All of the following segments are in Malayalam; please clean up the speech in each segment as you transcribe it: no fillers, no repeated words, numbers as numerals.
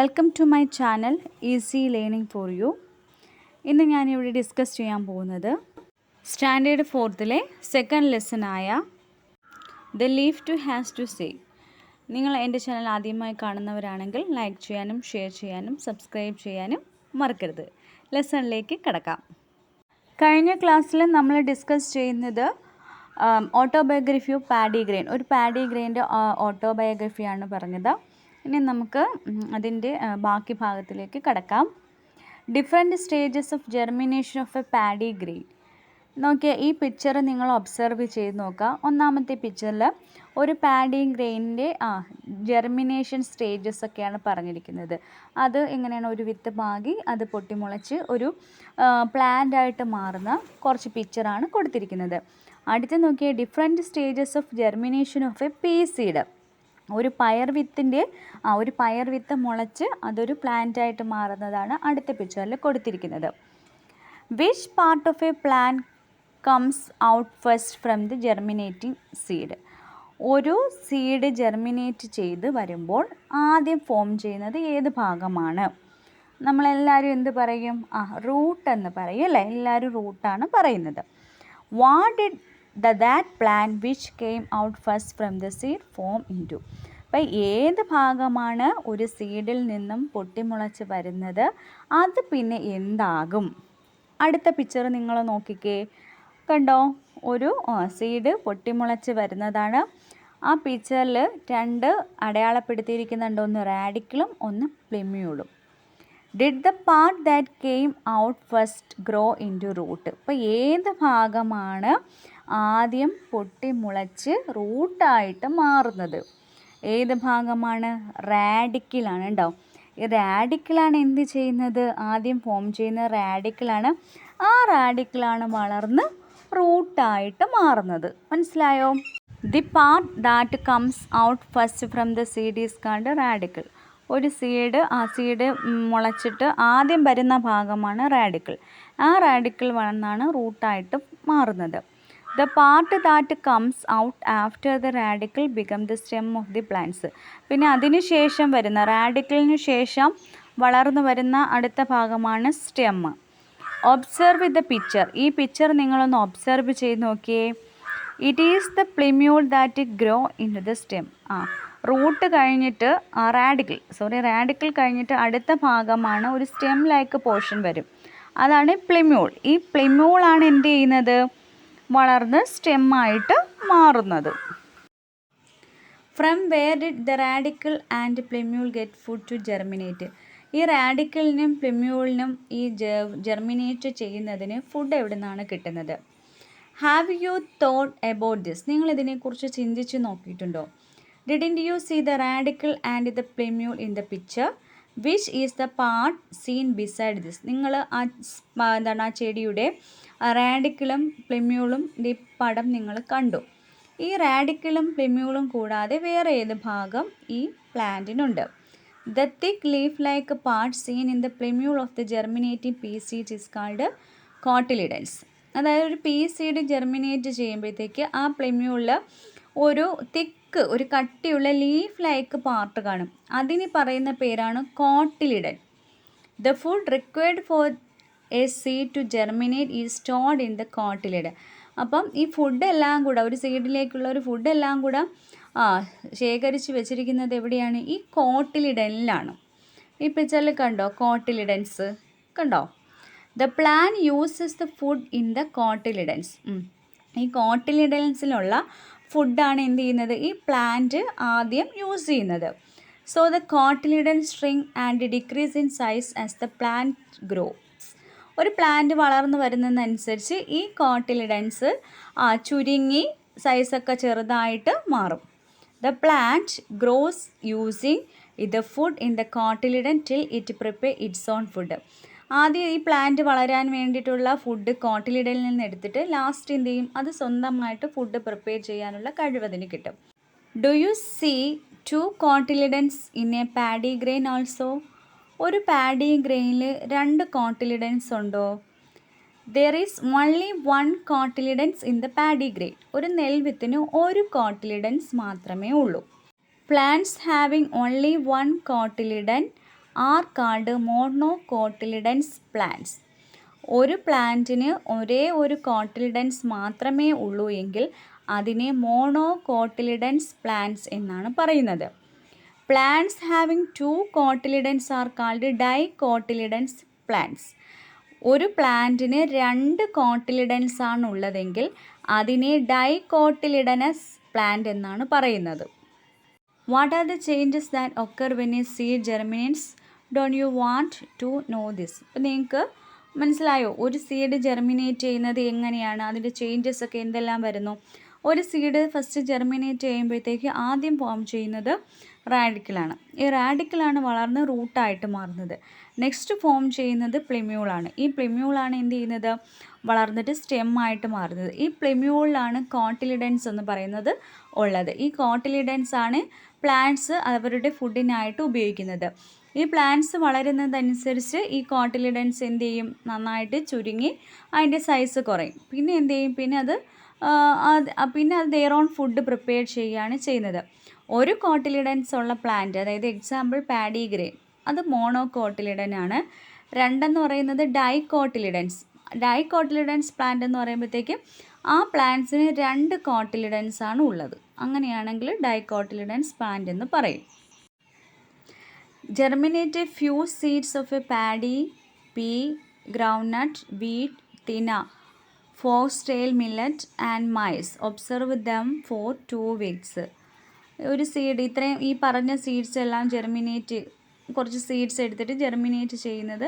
Welcome to my channel easy learning for you. ഇന്ന് ഞാനിവിടെ ഡിസ്കസ് ചെയ്യാൻ പോകുന്നത് സ്റ്റാൻഡേർഡ് 4ലെ സെക്കൻഡ് ലെസനായ the leaf too has to say. നിങ്ങൾ എൻ്റെ ചാനൽ ആദ്യമായി കാണുന്നവരാണെങ്കിൽ ലൈക്ക് ചെയ്യാനും ഷെയർ ചെയ്യാനും സബ്സ്ക്രൈബ് ചെയ്യാനും മറക്കരുത്. ലെസണിലേക്ക് കടക്കാം. കഴിഞ്ഞ ക്ലാസ്സിൽ നമ്മൾ ഡിസ്കസ് ചെയ്യുന്നത് ഓട്ടോബയോഗ്രഫി ഓഫ് പാഡി ഗ്രെയിൻ, ഒരു പാഡി ഗ്രെയിൻ്റെ ഓട്ടോബയോഗ്രഫിയാണ് പറഞ്ഞത്. ഇനി നമുക്ക് അതിൻ്റെ ബാക്കി ഭാഗത്തിലേക്ക് കടക്കാം. Different stages of germination of A paddy grain. നോക്കിയാൽ ഈ പിക്ചർ നിങ്ങൾ ഒബ്സർവ് ചെയ്ത് നോക്കുക. ഒന്നാമത്തെ പിക്ചറിൽ ഒരു പാഡി ഗ്രെയിനിൻ്റെ ജെർമിനേഷൻ സ്റ്റേജസ് ഒക്കെയാണ് പറഞ്ഞിരിക്കുന്നത്. അത് എങ്ങനെയാണ് ഒരു വിത്ത് പാകി അത് പൊട്ടിമുളച്ച് ഒരു പ്ലാന്റ് ആയിട്ട് മാറുന്ന കുറച്ച് പിക്ചറാണ് കൊടുത്തിരിക്കുന്നത്. അടുത്ത് നോക്കിയാൽ different stages of germination of A P seed. ഒരു പയർ വിത്ത് മുളച്ച് അതൊരു പ്ലാന്റായിട്ട് മാറുന്നതാണ് അടുത്ത പിക്ചറിൽ കൊടുത്തിരിക്കുന്നത്. Which part of A plant comes out first from the germinating seed. ഒരു സീഡ് ജെർമിനേറ്റ് ചെയ്ത് വരുമ്പോൾ ആദ്യം ഫോം ചെയ്യുന്നത് ഏത് ഭാഗമാണ്? നമ്മളെല്ലാവരും എന്ത് പറയും? റൂട്ട് എന്ന് പറയും അല്ലേ? എല്ലാവരും റൂട്ടാണ് പറയുന്നത്. What did that plant which came out first from the seed form into. അപ്പോൾ ഏത് ഭാഗമാണ് ഒരു സീഡിൽ നിന്നും പൊട്ടിമുളച്ച് വരുന്നത്, അത് പിന്നെ എന്താകും? അടുത്ത പിക്ചർ നിങ്ങൾ നോക്കിക്കേ, കണ്ടോ? ഒരു സീഡ് പൊട്ടിമുളച്ച് വരുന്നതാണ്. ആ പിക്ചറിൽ രണ്ട് അടയാളപ്പെടുത്തിയിരിക്കുന്നുണ്ട്, ഒന്ന് റാഡിക്കിളും ഒന്ന് പ്ലിമ്യൂളും. Did the part that came out first grow in to root. അപ്പോൾ ഏത് ഭാഗമാണ് ആദ്യം പൊട്ടിമുളച്ച് റൂട്ടായിട്ട് മാറുന്നത്? ഏത് ഭാഗമാണ്? റാഡിക്കിളാണ്. ഉണ്ടാവും. ഈ റാഡിക്കിളാണ് എന്ത് ചെയ്യുന്നത്? ആദ്യം ഫോം ചെയ്യുന്ന റാഡിക്കിളാണ്. ആ റാഡിക്കിളാണ് വളർന്ന് റൂട്ടായിട്ട് മാറുന്നത്. മനസ്സിലായോ? The part that comes out first from the seed is called radical. ഒരു സീഡ് മുളച്ചിട്ട് ആദ്യം വരുന്ന ഭാഗമാണ് റാഡിക്കിൾ. ആ റാഡിക്കിൾ വളർന്നാണ് റൂട്ടായിട്ട് മാറുന്നത്. The part that comes out after the radical become the stem of the plants. പിന്നെ അതിന് ശേഷം വരുന്ന റാഡിക്കിളിന് ശേഷം വളർന്നു വരുന്ന അടുത്ത ഭാഗമാണ് സ്റ്റെം. Observe the picture. ഈ പിക്ചർ നിങ്ങളൊന്ന് ഒബ്സർവ് ചെയ്ത് നോക്കിയേ. It is the plumule that grow in to the stem. Root കഴിഞ്ഞിട്ട് റാഡിക്കിൾ കഴിഞ്ഞിട്ട് അടുത്ത ഭാഗമാണ് ഒരു സ്റ്റെം ലൈക്ക് പോർഷൻ വരും. അതാണ് പ്ലിമ്യൂൾ. ഈ പ്ലിമ്യൂളാണ് എന്ത് ചെയ്യുന്നത്? വളർന്ന് സ്റ്റെമ്മായിട്ട് മാറുന്നത്. From where did the radicle and plumule get food to germinate. ഈ റാഡിക്കിളിനും പ്ലിമ്യൂളിനും ഈ ജെർമിനേറ്റ് ചെയ്യുന്നതിന് ഫുഡ് എവിടെ നിന്നാണ് കിട്ടുന്നത്? Have you thought about this? നിങ്ങൾ ഇതിനെക്കുറിച്ച് ചിന്തിച്ച് നോക്കിയിട്ടുണ്ടോ? Didn't you see the radicle and the plumule in the picture? Which is the part seen beside this? നിങ്ങൾ ആ ചെടിയുടെ റാഡിക്കിളും പ്ലിമ്യൂളും ഈ പടം നിങ്ങൾ കണ്ടു. ഈ റാഡിക്കിളും പ്ലിമ്യൂളും കൂടാതെ വേറെ ഏത് ഭാഗം ഈ പ്ലാന്റിനുണ്ട്? The thick leaf-like part seen in the plumule of the germinating pea seeds is called cotyledons. അതായത് ഒരു പീ സീഡ് ജെർമിനേറ്റ് ചെയ്യുമ്പോഴത്തേക്ക് ആ പ്ലിമ്യൂളിൽ ഒരു കട്ടിയുള്ള ലീഫ് ലൈക്ക് പാർട്ട് കാണും. അതിന് പറയുന്ന പേരാണ് cotyledon. The food required for a seed to germinate is stored in the cotyledon. അപ്പം ഈ ഫുഡെല്ലാം കൂടെ, ഒരു സീഡിലേക്കുള്ള ഒരു ഫുഡെല്ലാം കൂടെ ശേഖരിച്ച് വെച്ചിരിക്കുന്നത് എവിടെയാണ്? ഈ കോട്ടിലിഡനിലാണ്. ഈ പിക്ചറിൽ കണ്ടോ കോട്ടിലിഡൻസ്? കണ്ടോ? The plant uses the food in the cotyledons. ഈ കോട്ടിലിഡൻസിലുള്ള ഫുഡാണ് എന്ത് ചെയ്യുന്നത്? ഈ പ്ലാന്റ് ആദ്യം യൂസ് ചെയ്യുന്നത്. So the cotyledon string and decrease in size as the plant gross. ഒരു പ്ലാന്റ് വളർന്നു വരുന്നതനുസരിച്ച് ഈ കോട്ടിലിഡൻസ് ചുരുങ്ങി സൈസൊക്കെ ചെറുതായിട്ട് മാറും. The plant gross using the food in the cotyledon till it prepare it's on food. ആദ്യം ഈ പ്ലാന്റ് വളരാൻ വേണ്ടിയിട്ടുള്ള ഫുഡ് കോട്ടിലിഡനിൽ നിന്ന് എടുത്തിട്ട് ലാസ്റ്റ് എന്ത് ചെയ്യും? അത് സ്വന്തമായിട്ട് ഫുഡ് പ്രിപ്പയർ ചെയ്യാനുള്ള കഴിവതിന് കിട്ടും. Do you see 2 cotyledons in a paddy grain also? ഒരു പാഡി ഗ്രെയിനിൽ 2 കോട്ടിലിഡൻസ് ഉണ്ടോ? There is only 1 cotyledons in the paddy grain. ഒരു നെൽവിത്തിന് 1 കോട്ടിലിഡൻസ് മാത്രമേ ഉള്ളൂ. Plants having only 1 cotyledon are called monocotyledons plants. ഒരു പ്ലാന്റിന് ഒരേ ഒരു കോട്ടിലിഡൻസ് മാത്രമേ ഉള്ളൂ എങ്കിൽ അതിനെ മോണോകോട്ടിലിഡൻസ് പ്ലാന്റ്സ് എന്നാണ് പറയുന്നത്. Plants having 2 cotyledons are called dicotyledons plants. ഒരു പ്ലാന്റിന് 2 കോട്ടിലിഡൻസ് ആണ് ഉള്ളതെങ്കിൽ അതിനെ ഡൈകോട്ടിലിഡനസ് പ്ലാന്റ് എന്നാണ് പറയുന്നത്. What are the changes that occur when a seed germinates? Don't you want to know this? അപ്പോൾ നിങ്ങൾക്ക് മനസ്സിലായോ ഒരു സീഡ് ജെർമിനേറ്റ് ചെയ്യുന്നത് എങ്ങനെയാണ്, അതിൻ്റെ ചേഞ്ചസ് ഒക്കെ എന്തെല്ലാം വരുന്നു? ഒരു സീഡ് ഫസ്റ്റ് ജെർമിനേറ്റ് ചെയ്യുമ്പോഴത്തേക്ക് ആദ്യം ഫോം ചെയ്യുന്നത് റാഡിക്കിളാണ്. ഈ റാഡിക്കിളാണ് വളർന്ന് റൂട്ടായിട്ട് മാറുന്നത്. നെക്സ്റ്റ് ഫോം ചെയ്യുന്നത് പ്ലിമ്യൂളാണ്. ഈ പ്ലിമ്യൂളാണ് എന്ത് ചെയ്യുന്നത്, വളർന്നിട്ട് സ്റ്റെമ്മായിട്ട് മാറുന്നത്. ഈ പ്ലിമ്യൂളിലാണ് കോട്ടിലിഡൻസ് എന്ന് പറയുന്നത് ഉള്ളത്. ഈ കോട്ടിലിഡൻസ് ആണ് പ്ലാന്റ്സ് അവരുടെ ഫുഡിനായിട്ട് ഉപയോഗിക്കുന്നത്. ഈ പ്ലാന്റ്സ് വളരുന്നതനുസരിച്ച് ഈ കോട്ടിലിഡൻസ് എന്ത് ചെയ്യും, നന്നായിട്ട് ചുരുങ്ങി അതിൻ്റെ സൈസ് കുറയും. പിന്നെ എന്ത് ചെയ്യും, പിന്നെ അത് ദെയർ ഓൺ ഫുഡ് പ്രിപ്പയർ ചെയ്യുകയാണ് ചെയ്യുന്നത്. ഒരു കോട്ടിലിഡൻസ് ഉള്ള പ്ലാന്റ്, അതായത് എക്സാമ്പിൾ പാഡി ഗ്രെയിൻ, അത് മോണോകോട്ടിലിഡൻ ആണ്. രണ്ടെന്ന് പറയുന്നത് ഡൈകോട്ടിലിഡൻസ് പ്ലാന്റ് എന്ന് പറയുമ്പോഴത്തേക്ക് ആ പ്ലാന്റ്സിന് 2 കോട്ടിലിഡൻസ് ആണ് ഉള്ളത്. അങ്ങനെയാണെങ്കിൽ ഡൈകോട്ടിലിഡൻസ് പ്ലാന്റ് എന്ന് പറയും. Germinate a few seeds of a paddy, pea, groundnut, wheat, tina, foxtail millet and maize. Observe them for 2 weeks. ഒരു സീഡ്, ഇത്രയും ഈ പറഞ്ഞ സീഡ്സ് എല്ലാം കുറച്ച് സീഡ്സ് എടുത്തിട്ട് ജെർമിനേറ്റ് ചെയ്യുന്നത്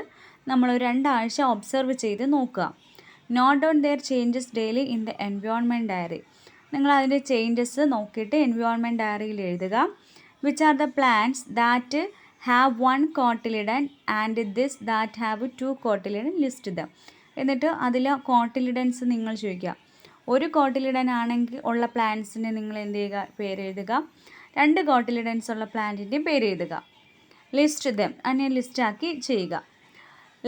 നമ്മൾ 2 ആഴ്ച ഒബ്സർവ് ചെയ്ത് നോക്കുക. Note down their changes daily in the environment diary. നിങ്ങൾ അതിൻ്റെ ചേഞ്ചസ് നോക്കിയിട്ട് എൻവയോൺമെൻറ്റ് ഡയറിയിൽ എഴുതുക. Which are the plants that have 1 cotyledon and this that have 2 cotyledon, list them. എന്നിട്ട് അതിൽ കോട്ടിലിഡൻസ് നിങ്ങൾ ചോദിക്കുക. ഒരു കോട്ടിലിഡൻ ആണെങ്കിൽ ഉള്ള പ്ലാന്റ്സിന് നിങ്ങൾ എന്ത് ചെയ്യുക, പേര് എഴുതുക. 2 കോട്ടിലിഡൻസ് ഉള്ള പ്ലാന്റിൻ്റെ പേര് എഴുതുക. ലിസ്റ്റ് ദം, അതിനെ ലിസ്റ്റാക്കി ചെയ്യുക.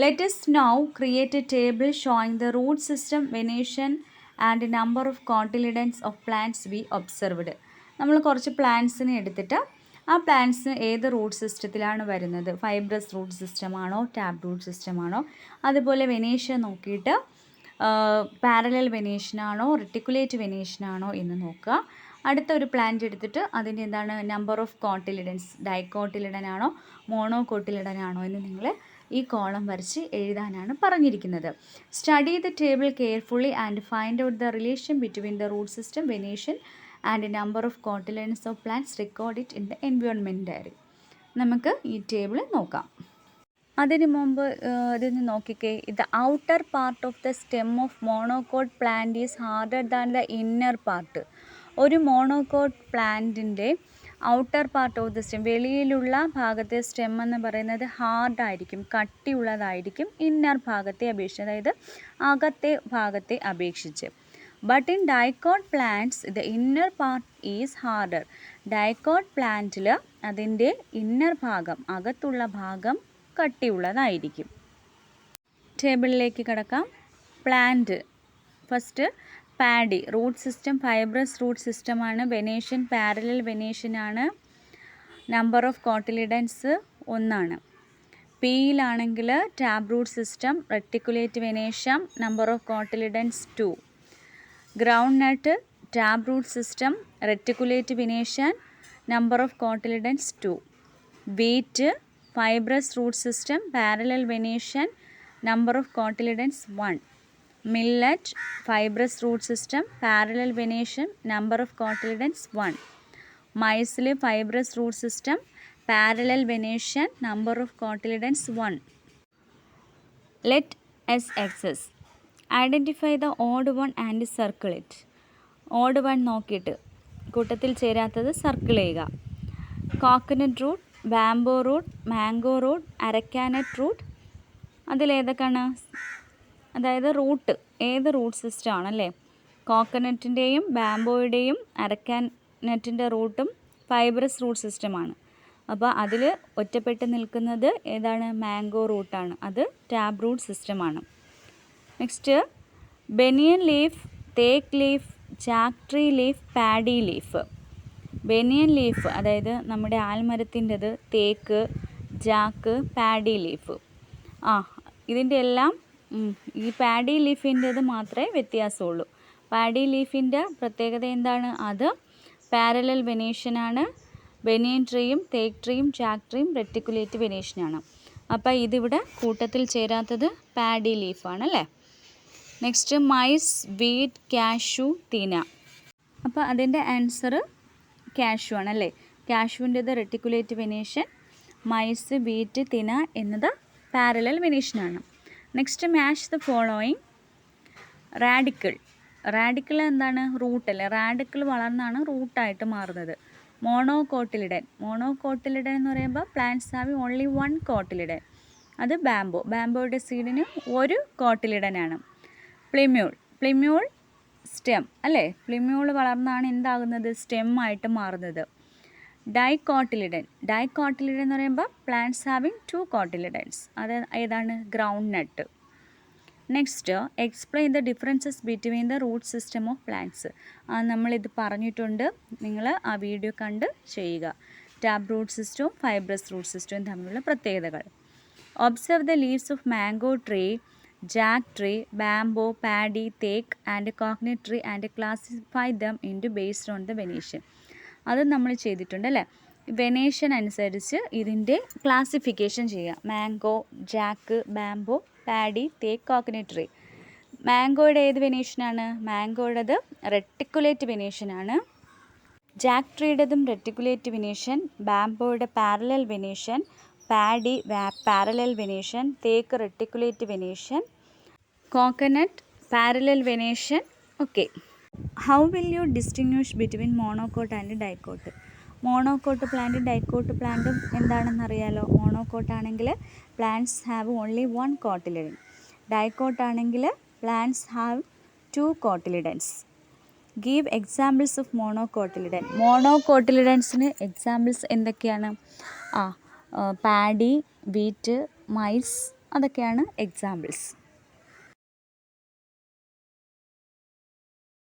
Let us now create a table showing the root system, venation and number of cotyledons of plants we observed. നമ്മൾ കുറച്ച് പ്ലാന്റ്സിനെ എടുത്തിട്ട് ആ പ്ലാന്റ്സ് ഏത് റൂട്ട് സിസ്റ്റത്തിലാണ് വരുന്നത്, ഫൈബ്രസ് റൂട്ട് സിസ്റ്റമാണോ ടാപ്പ് റൂട്ട് സിസ്റ്റമാണോ, അതുപോലെ വെനേഷൻ നോക്കിയിട്ട് പാരലൽ വെനേഷനാണോ റെറ്റിക്കുലേറ്റ് വെനേഷനാണോ എന്ന് നോക്കുക. അടുത്ത ഒരു പ്ലാന്റ് എടുത്തിട്ട് അതിൻ്റെ എന്താണ് നമ്പർ ഓഫ് കോട്ടിലിഡൻസ്, ഡൈകോട്ടിലിഡൻ ആണോ മോണോകോട്ടിലിഡൻ ആണോ എന്ന് നിങ്ങൾ ഈ കോളം വരച്ച് എഴുതാനാണ് പറഞ്ഞിരിക്കുന്നത്. Study the table carefully and find out the relation between the root system, venation and number of cotyledons of plants. Record it in the environment diary. നമുക്ക് ഈ ടേബിൾ നോക്കാം. അതിന് മുമ്പ് ഇതിന് നോക്കിക്കേ. The outer part of the stem of monocot plant is harder than the inner part. ഒരു മോണോകോട്ട് പ്ലാന്റിൻ്റെ outer part of the stem, വെളിയിലുള്ള ഭാഗത്തെ സ്റ്റെം എന്ന് പറയുന്നത് ഹാർഡായിരിക്കും, കട്ടിയുള്ളതായിരിക്കും ഇന്നർ ഭാഗത്തെ അപേക്ഷിച്ച്, അതായത് അകത്തെ ഭാഗത്തെ അപേക്ഷിച്ച്. But in dicot plants the inner part is harder. Dicot പ്ലാന്റിൽ അതിൻ്റെ ഇന്നർ ഭാഗം, അകത്തുള്ള ഭാഗം കട്ടിയുള്ളതായിരിക്കും. ടേബിളിലേക്ക് കിടക്കാം. Plant first paddy root system, fibrous root സിസ്റ്റമാണ്. വെനേഷൻ പാരലൽ വെനേഷനാണ്. നമ്പർ ഓഫ് കോട്ടിലിഡൻസ് 1 പിയിലാണെങ്കിൽ tap root system, reticulate venation, number of cotyledons 2. Groundnut tap root system, reticulate venation, number of cotyledons 2. Wheat fibrous root system, parallel venation, number of cotyledons 1. Millet fibrous root system, parallel venation, number of cotyledons 1. മൈസിൽ fibrous root system, parallel venation, number of cotyledons 1. Let's assess. Identify the odd one and circle it. Odd one നോക്കിയിട്ട് കൂട്ടത്തിൽ ചേരാത്തത് സർക്കിൾ ചെയ്യുക. Coconut root, bamboo root, mango root, arecanut root. അതിലേതൊക്കെയാണ്, അതായത് റൂട്ട് ഏത് റൂട്ട് സിസ്റ്റം ആണല്ലേ. കോക്കനട്ടിൻ്റെയും ബാംബോയുടെയും അരക്കാനറ്റിൻ്റെ റൂട്ടും ഫൈബ്രസ് റൂട്ട് സിസ്റ്റമാണ്. അപ്പോൾ അതിൽ ഒറ്റപ്പെട്ട് നിൽക്കുന്നത് ഏതാണ്, മാംഗോ റൂട്ടാണ്. അത് ടാപ്പ് റൂട്ട് സിസ്റ്റമാണ്. നെക്സ്റ്റ് ബനിയൻ ലീഫ്, തേക്ക് leaf, jack tree leaf, paddy leaf. Banyan leaf അതായത് നമ്മുടെ ആൽമരത്തിൻ്റെത്, തേക്ക്, ജാക്ക്, പാഡി ലീഫ്. ഇതിൻ്റെ എല്ലാം ഈ പാഡി ലീഫിൻ്റേത് മാത്രമേ വ്യത്യാസമുള്ളൂ. പാഡി ലീഫിൻ്റെ പ്രത്യേകത എന്താണ്? അത് പാരലൽ വെനേഷനാണ്. ബനിയൻ ട്രീയും തേക്ക് ട്രീയും ജാക്ക് ട്രീയും റെറ്റിക്കുലേറ്റ് വെനേഷനാണ്. അപ്പോൾ ഇതിവിടെ കൂട്ടത്തിൽ ചേരാത്തത് പാഡി ലീഫാണ് അല്ലേ. നെക്സ്റ്റ് മൈസ്, വീറ്റ്, കാഷ്യൂ, തിന. അപ്പോൾ അതിൻ്റെ ആൻസർ കാഷ്യൂ ആണല്ലേ. കാഷ്യൂവിൻ്റേത് റെറ്റിക്കുലേറ്റ് വെനേഷൻ, മൈസ്, വീറ്റ്, തിന എന്നത് പാരലൽ വെനേഷനാണ്. Next match the following. Radicle എന്താണ്? റൂട്ടല്ലേ. റാഡിക്കിൾ വളർന്നാണ് റൂട്ടായിട്ട് മാറുന്നത്. മോണോകോട്ടിലിഡൻ എന്ന് പറയുമ്പോൾ plants have only one cotyledon. അത് ബാംബോയുടെ സീഡിന് ഒരു കോട്ടിലിഡനാണ്. പ്ലിമ്യൂൾ സ്റ്റെം അല്ലേ. പ്ലിമ്യൂൾ വളർന്നാണ് എന്താകുന്നത്? സ്റ്റെം ആയിട്ട് മാറുന്നത്. ഡൈക്കോട്ടിലിഡൻ എന്ന് പറയുമ്പോൾ പ്ലാന്റ്സ് ഹാവിങ് 2 കോട്ടിലിഡൻസ്. അത് ഏതാണ്? Groundnut. Next explain the differences between the root system of plants. നമ്മളിത് പറഞ്ഞിട്ടുണ്ട്, നിങ്ങൾ ആ വീഡിയോ കണ്ട് ചെയ്യുക. ടാപ്പ് റൂട്ട് സിസ്റ്റവും ഫൈബ്രസ് റൂട്ട് സിസ്റ്റവും തമ്മിലുള്ള പ്രത്യേകതകൾ. Observe the leaves of mango tree, jack tree, bamboo, paddy, തേക്ക് and coconut tree and classify them into based on the venation. അത് നമ്മൾ ചെയ്തിട്ടുണ്ട് അല്ലേ. വെനേഷൻ അനുസരിച്ച് ഇതിൻ്റെ ക്ലാസിഫിക്കേഷൻ ചെയ്യുക. മാംഗോ, ജാക്ക്, ബാംബോ, പാഡി, തേക്ക്, കോക്കനട്ട് ട്രീ. മാംഗോയുടെ ഏത് വെനേഷനാണ്? മാംഗോയുടേത് റെറ്റിക്കുലേറ്റ് വെനേഷനാണ്. ജാക്ക് ട്രീയുടേതും റെറ്റിക്കുലേറ്റ് വെനേഷൻ, ബാംബോയുടെ parallel venation, paddy parallel venation, തേക്ക് reticulate venation, coconut parallel venation. Okay. How will you distinguish between monocot and dicot? Monocot പ്ലാന്റും ഡൈക്കോട്ട് പ്ലാന്റും എന്താണെന്ന് അറിയാലോ. മോണോകോട്ട് ആണെങ്കിൽ plants have only 1 cotyledon. Dicot ആണെങ്കിൽ plants have 2 cotyledons. Give examples of monocotyledon. മോണോകോട്ടിലിഡൻസിന് എക്സാമ്പിൾസ് എന്തൊക്കെയാണ്? പാഡി, വീറ്റ്, മൈസ്, അതൊക്കെയാണ് എക്സാമ്പിൾസ്.